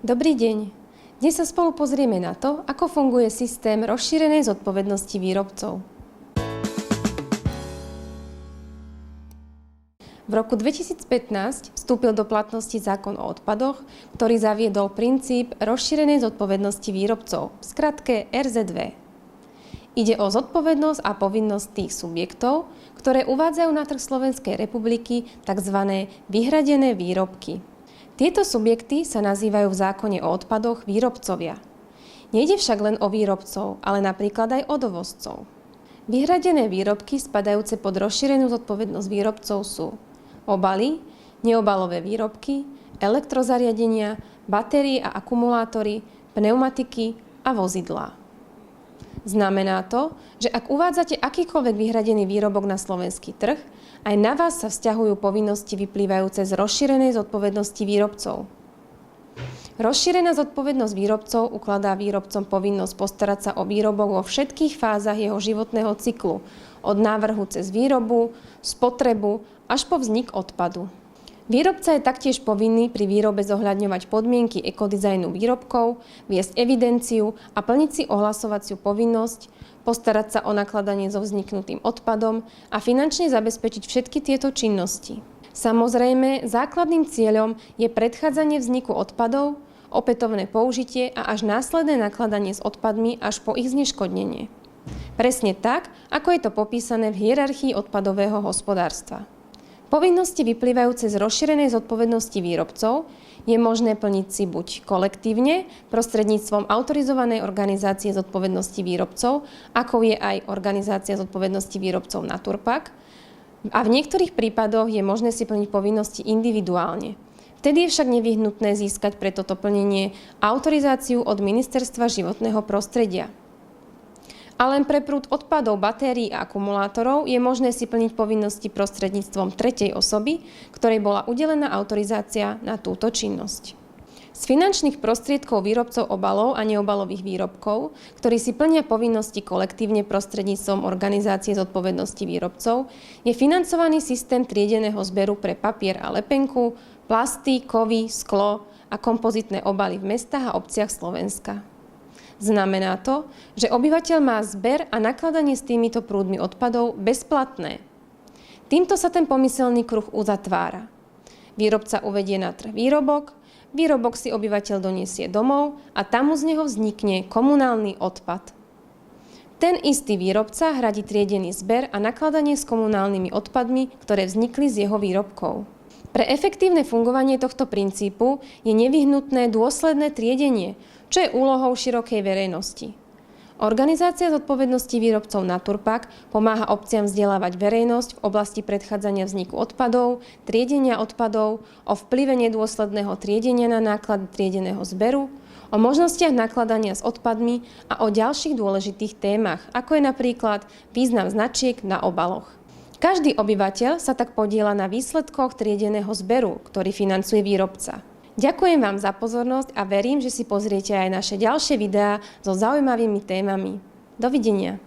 Dobrý deň. Dnes sa spolu pozrieme na to, ako funguje systém rozšírenej zodpovednosti výrobcov. V roku 2015 vstúpil do platnosti zákon o odpadoch, ktorý zaviedol princíp rozšírenej zodpovednosti výrobcov, v skratke RZV. Ide o zodpovednosť a povinnosť tých subjektov, ktoré uvádzajú na trh Slovenskej republiky tzv. Vyhradené výrobky. Tieto subjekty sa nazývajú v zákone o odpadoch výrobcovia. Nejde však len o výrobcov, ale napríklad aj o dovozcov. Vyhradené výrobky spadajúce pod rozšírenú zodpovednosť výrobcov sú obaly, neobalové výrobky, elektrozariadenia, batérie a akumulátory, pneumatiky a vozidlá. Znamená to, že ak uvádzate akýkoľvek vyhradený výrobok na slovenský trh, aj na vás sa vzťahujú povinnosti vyplývajúce z rozšírenej zodpovednosti výrobcov. Rozšírená zodpovednosť výrobcov ukladá výrobcom povinnosť postarať sa o výrobok vo všetkých fázach jeho životného cyklu, od návrhu cez výrobu, spotrebu až po vznik odpadu. Výrobca je taktiež povinný pri výrobe zohľadňovať podmienky ekodizajnu výrobkov, viesť evidenciu a plniť si ohlasovaciu povinnosť, postarať sa o nakladanie so vzniknutým odpadom a finančne zabezpečiť všetky tieto činnosti. Samozrejme, základným cieľom je predchádzanie vzniku odpadov, opätovné použitie a až následné nakladanie s odpadmi až po ich zneškodnenie. Presne tak, ako je to popísané v hierarchii odpadového hospodárstva. Povinnosti vyplývajúce z rozšírenej zodpovednosti výrobcov je možné plniť si buď kolektívne, prostredníctvom autorizovanej organizácie zodpovednosti výrobcov, ako je aj organizácia zodpovednosti výrobcov Naturpack, a v niektorých prípadoch je možné si plniť povinnosti individuálne. Vtedy je však nevyhnutné získať pre toto plnenie autorizáciu od Ministerstva životného prostredia. A len pre prúd odpadov, batérií a akumulátorov je možné si plniť povinnosti prostredníctvom tretej osoby, ktorej bola udelená autorizácia na túto činnosť. Z finančných prostriedkov výrobcov obalov a neobalových výrobkov, ktorí si plnia povinnosti kolektívne prostredníctvom organizácie zodpovednosti výrobcov, je financovaný systém triedeného zberu pre papier a lepenku, plasty, kovy, sklo a kompozitné obaly v mestách a obciach Slovenska. Znamená to, že obyvateľ má zber a nakladanie s týmito prúdmi odpadov bezplatné. Týmto sa ten pomyselný kruh uzatvára. Výrobca uvedie na trh výrobok si obyvateľ doniesie domov a tam mu z neho vznikne komunálny odpad. Ten istý výrobca hradí triedený zber a nakladanie s komunálnymi odpadmi, ktoré vznikli z jeho výrobkov. Pre efektívne fungovanie tohto princípu je nevyhnutné dôsledné triedenie, čo je úlohou širokej verejnosti. Organizácia zodpovednosti výrobcov Naturpack pomáha obciam vzdelávať verejnosť v oblasti predchádzania vzniku odpadov, triedenia odpadov, o vplyve nedôsledného triedenia na náklady triedeného zberu, o možnostiach nakladania s odpadmi a o ďalších dôležitých témach, ako je napríklad význam značiek na obaloch. Každý obyvateľ sa tak podieľa na výsledkoch triedeného zberu, ktorý financuje výrobca. Ďakujem vám za pozornosť a verím, že si pozriete aj naše ďalšie videá so zaujímavými témami. Dovidenia.